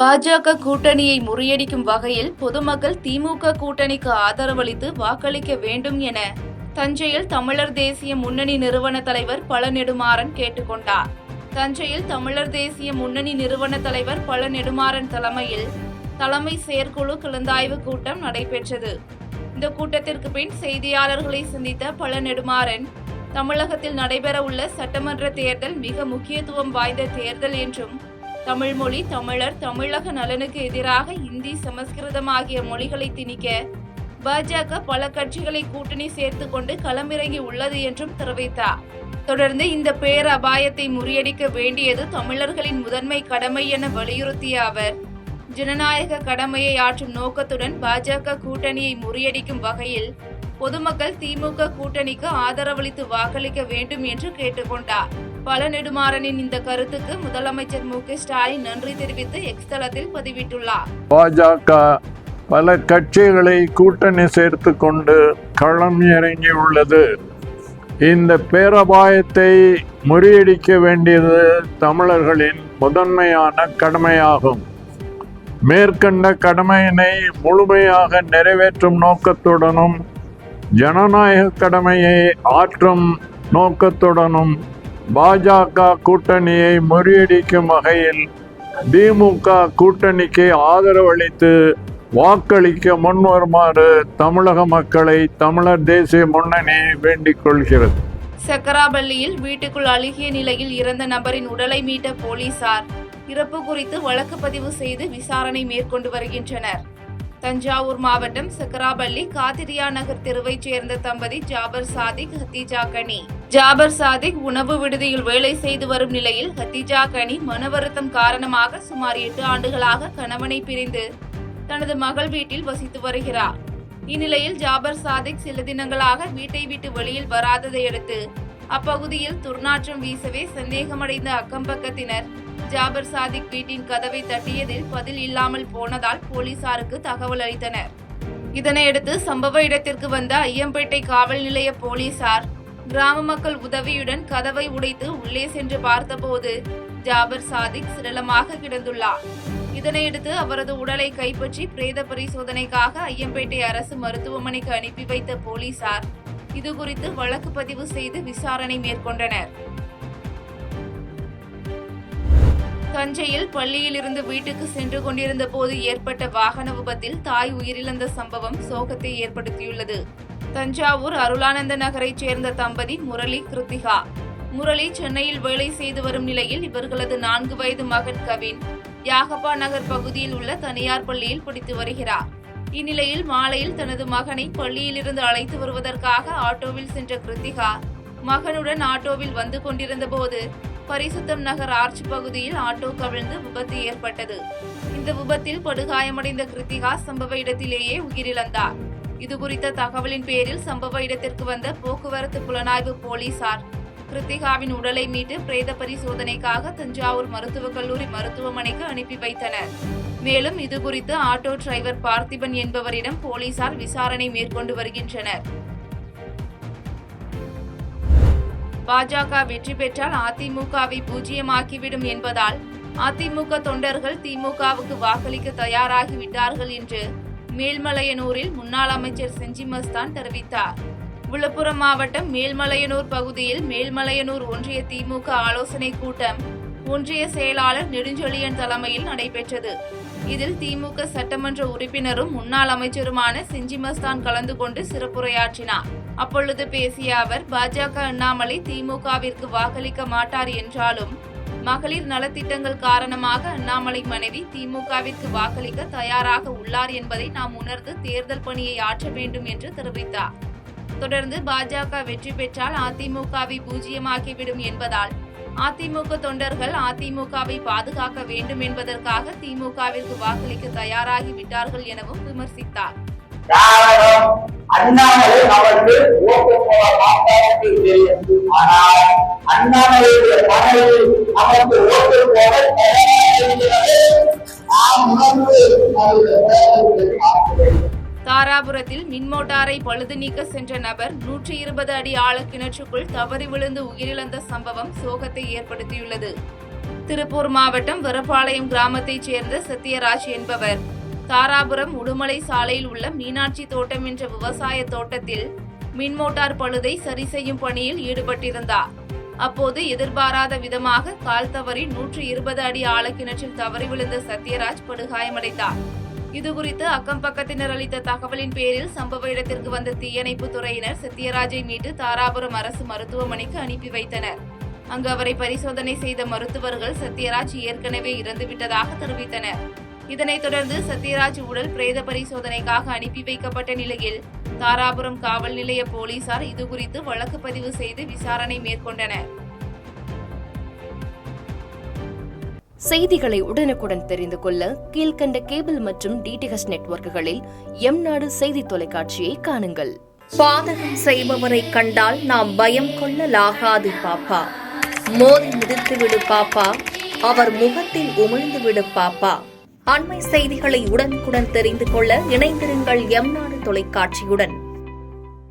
பாஜக கூட்டணியை முறியடிக்கும் வகையில் பொதுமக்கள் திமுக கூட்டணிக்கு ஆதரவளித்து வாக்களிக்க வேண்டும் என தஞ்சையில் தமிழர் தேசிய முன்னணி நிறுவன தலைவர் பழ நெடுமாறன் கேட்டுக்கொண்டார். தஞ்சையில் தமிழர் தேசிய முன்னணி நிறுவன தலைவர் பழ நெடுமாறன் தலைமையில் தலைமை செயற்குழு கலந்தாய்வு கூட்டம் நடைபெற்றது. இந்த கூட்டத்திற்கு பின் செய்தியாளர்களை சந்தித்த பழ நெடுமாறன், தமிழகத்தில் நடைபெறவுள்ள சட்டமன்ற தேர்தல் மிக முக்கியத்துவம் வாய்ந்த தேர்தல் என்றும், தமிழ் மொழி, தமிழர், தமிழக நலனுக்கு எதிராக இந்தி, சமஸ்கிருதம் ஆகிய மொழிகளை திணிக்க பாஜக பல கட்சிகளை கூட்டணி சேர்த்து கொண்டு களமிறங்கி உள்ளது என்றும் தெரிவித்தார். தொடர்ந்து இந்த பேர் அபாயத்தை முறியடிக்க வேண்டியது தமிழர்களின் முதன்மை கடமை என வலியுறுத்திய அவர், ஜனநாயக கடமையை ஆற்றும் நோக்கத்துடன் பாஜக கூட்டணியை முறியடிக்கும் வகையில் பொதுமக்கள் திமுக கூட்டணிக்கு ஆதரவளித்து வாக்களிக்க வேண்டும் என்று கேட்டுக்கொண்டார். பழ நெடுமாறனின் இந்த கருத்துக்கு முதலமைச்சர் மு.க.ஸ்டாலின் நன்றி தெரிவித்து எக்ஸ் தளத்தில் பதிவிட்டுள்ளார். பாஜக பல கட்சிகளை கூட்டணி சேர்த்து கொண்டு களம் இறங்கியுள்ளது. இந்த பேரபாயத்தை முறியடிக்க வேண்டியது தமிழர்களின் முதன்மையான கடமையாகும். மேற்கண்ட கடமையினை முழுமையாக நிறைவேற்றும் நோக்கத்துடனும் ஜனநாயக கடமையை ஆற்றும் நோக்கத்துடனும் பாஜக கூட்டணியை முறியடிக்கும் வகையில் திமுக கூட்டணிக்கு ஆதரவளித்து வாக்களிக்க முன்வருமாறு தமிழக மக்களை தமிழர் தேசிய முன்னணி வேண்டிக் கொள்கிறது. சக்கராபள்ளியில் வீட்டுக்குள் அழுகிய நிலையில் இறந்த நபரின் உடலை மீட்ட போலீசார் இறப்பு குறித்து வழக்கு பதிவு செய்து விசாரணை மேற்கொண்டு வருகின்றனர். தஞ்சாவூர் மாவட்டம் சக்கராபள்ளி காத்திரியா நகர் தெருவைச் சேர்ந்த தம்பதி ஜாபர் சாதிக், ஹத்தீஜா கனி. ஜாபர் சாதிக் உணவு விடுதியில் வேலை செய்து வரும் நிலையில் ஹத்தீஜா கனி மன வருத்தம் காரணமாக சுமார் 8 ஆண்டுகளாக கணவனை பிரிந்து தனது மகள் வீட்டில் வசித்து வருகிறார். இந்நிலையில் ஜாபர் சாதிக் சில தினங்களாக வீட்டை விட்டு வெளியில் வராததை அடுத்து அப்பகுதியில் துர்நாற்றம் வீசவே சந்தேகமடைந்த அக்கம்பக்கத்தினர் ஜாபர் சாதிக் வீட்டின் கதவை தட்டியதில் பதில் இல்லாமல் போனதால் போலீசாருக்கு தகவல் அளித்தனர். இதனையடுத்து சம்பவ இடத்திற்கு வந்த ஐயம்பேட்டை காவல் நிலைய போலீசார் கிராம மக்கள் உதவியுடன் கதவை உடைத்து உள்ளே சென்று பார்த்தபோது ஜாபர் சாதிக் சடலமாக கிடந்துள்ளார். இதனையடுத்து அவரது உடலை கைப்பற்றி பிரேத பரிசோதனைக்காக ஐயம்பேட்டை அரசு மருத்துவமனைக்கு அனுப்பி வைத்த போலீசார் இதுகுறித்து வழக்கு பதிவு செய்து விசாரணை மேற்கொண்டனர். தஞ்சையில் பள்ளியில் இருந்து வீட்டுக்கு சென்று கொண்டிருந்த போது ஏற்பட்ட வாகன விபத்தில் தாய் உயிரிழந்த சம்பவம் சோகத்தை ஏற்படுத்தியுள்ளது. தஞ்சாவூர் அருளானந்த நகரைச் சேர்ந்த தம்பதி முரளி, கிருத்திகா. முரளி சென்னையில் வேலை செய்து வரும் நிலையில் இவர்களது 4 வயது மகன் கவின் யாகப்பா நகர் பகுதியில் உள்ள தனியார் பள்ளியில் படித்து வருகிறார். இந்நிலையில் மாலையில் தனது மகனை பள்ளியில் இருந்து அழைத்து வருவதற்காக ஆட்டோவில் சென்ற கிருத்திகா மகனுடன் ஆட்டோவில் வந்து கொண்டிருந்த போது பரிசுத்தம் நகர் ஆர்ச் பகுதியில் ஆட்டோ கவிழ்ந்து விபத்து ஏற்பட்டது. இந்த விபத்தில் படுகாயமடைந்த கிருத்திகா சம்பவ இடத்திலேயே உயிரிழந்தார். இதுகுறித்த தகவலின் பேரில் சம்பவ இடத்திற்கு வந்த போக்குவரத்து புலனாய்வு போலீசார் கிருத்திகாவின் உடலை மீட்டு பிரேத பரிசோதனைக்காக தஞ்சாவூர் மருத்துவக் கல்லூரி மருத்துவமனைக்கு அனுப்பி வைத்தனர். மேலும் இதுகுறித்து ஆட்டோ டிரைவர் பார்த்திபன் என்பவரிடம் போலீசார் விசாரணை மேற்கொண்டு வருகின்றனர். பாஜக வெற்றி பெற்றால் அதிமுகவை பூஜ்ஜியமாக்கிவிடும் என்பதால் அதிமுக தொண்டர்கள் திமுகவுக்கு வாக்களிக்க தயாராகிவிட்டார்கள் என்று மேல்மலையனூரில் முன்னாள் அமைச்சர் செஞ்சி மஸ்தான் தெரிவித்தார். விழுப்புரம் மாவட்டம் மேல்மலையனூர் பகுதியில் மேல்மலையனூர் ஒன்றிய திமுக ஆலோசனை கூட்டம் ஒன்றிய செயலாளர் நெடுஞ்செழியன் தலைமையில் நடைபெற்றது. இதில் திமுக சட்டமன்ற உறுப்பினரும் முன்னாள் அமைச்சருமான செஞ்சி மஸ்தான் கலந்து கொண்டு சிறப்புரையாற்றினார். அப்பொழுது பேசிய அவர், பாஜக அண்ணாமலை திமுகவிற்கு வாக்களிக்க மாட்டார் என்றாலும் மகளிர் நலத்திட்டங்கள் காரணமாக அண்ணாமலை மனைவி திமுகவிற்கு வாக்களிக்க தயாராக உள்ளார் என்பதை நாம் உணர்ந்து தேர்தல் பணியை ஆற்ற வேண்டும் என்று தெரிவித்தார். தொடர்ந்து பாஜக வெற்றி பெற்றால் அதிமுகவை பூஜ்ஜியமாக்கிவிடும் என்பதால் அதிமுக தொண்டர்கள் அதிமுகவை பாதுகாக்க வேண்டும் என்பதற்காக திமுகவிற்கு வாக்களிக்க தயாராகி விட்டார்கள் எனவும் விமர்சித்தார். அண்ணாமலை அவருக்கு ஓட்டு போட மாட்டாருக்கு தெரியும். ஆனால் அண்ணாமலையுடைய மனைவி அவருக்கு ஓட்டு போட தாராபுரத்தில் மின்மோட்டாரை பழுது நீக்க சென்ற நபர் 120 அடி ஆழ கிணற்றுக்குள் தவறி விழுந்து உயிரிழந்த சம்பவம் சோகத்தை ஏற்படுத்தியுள்ளது. திருப்பூர் மாவட்டம் வெறப்பாளையம் கிராமத்தைச் சேர்ந்த சத்யராஜ் என்பவர் தாராபுரம் உடுமலை சாலையில் உள்ள மீனாட்சி தோட்டம் என்ற விவசாய தோட்டத்தில் மின்மோட்டார் பழுதை சரி செய்யும் பணியில் ஈடுபட்டிருந்தார். அப்போது எதிர்பாராத விதமாக கால் தவறி 120 அடி ஆழக்கிணற்றில் தவறி விழுந்த சத்யராஜ் படுகாயமடைந்தார். இதுகுறித்து அக்கம் பக்கத்தினர் அளித்த தகவலின் பேரில் சம்பவ இடத்திற்கு வந்த தீயணைப்பு துறையினர் சத்யராஜை மீட்டு தாராபுரம் அரசு மருத்துவமனைக்கு அனுப்பி வைத்தனர். அங்கு அவரை பரிசோதனை செய்த மருத்துவர்கள் சத்யராஜ் ஏற்கனவே இறந்துவிட்டதாக தெரிவித்தனர். இதனைத் தொடர்ந்து சத்யராஜ் உடல் பிரேத பரிசோதனைக்காக அனுப்பி வைக்கப்பட்ட நிலையில் தாராபுரம் காவல் நிலைய போலீசார் இதுகுறித்து வழக்கு பதிவு செய்து விசாரணை மேற்கொண்டனர். செய்திகளை உடனுக்குடன் தெரிந்து கொள்ள கீழ்க்கண்ட கேபிள் மற்றும் டிடிஎச் நெட்வொர்க்குகளில் எம்நாடு செய்தி தொலைக்காட்சியை காணுங்கள். பாதகம் செய்பவரை கண்டால் நாம் பயம் கொள்ளலாகாது பாப்பா. மோதி மிதித்துவிடு பாப்பா, அவர் முகத்தில் உமிழ்ந்துவிடு பாப்பா. அண்மை செய்திகளை உடனுக்குடன் தெரிந்து கொள்ள இணைந்திருங்கள் எம்நாடு தொலைக்காட்சியுடன்.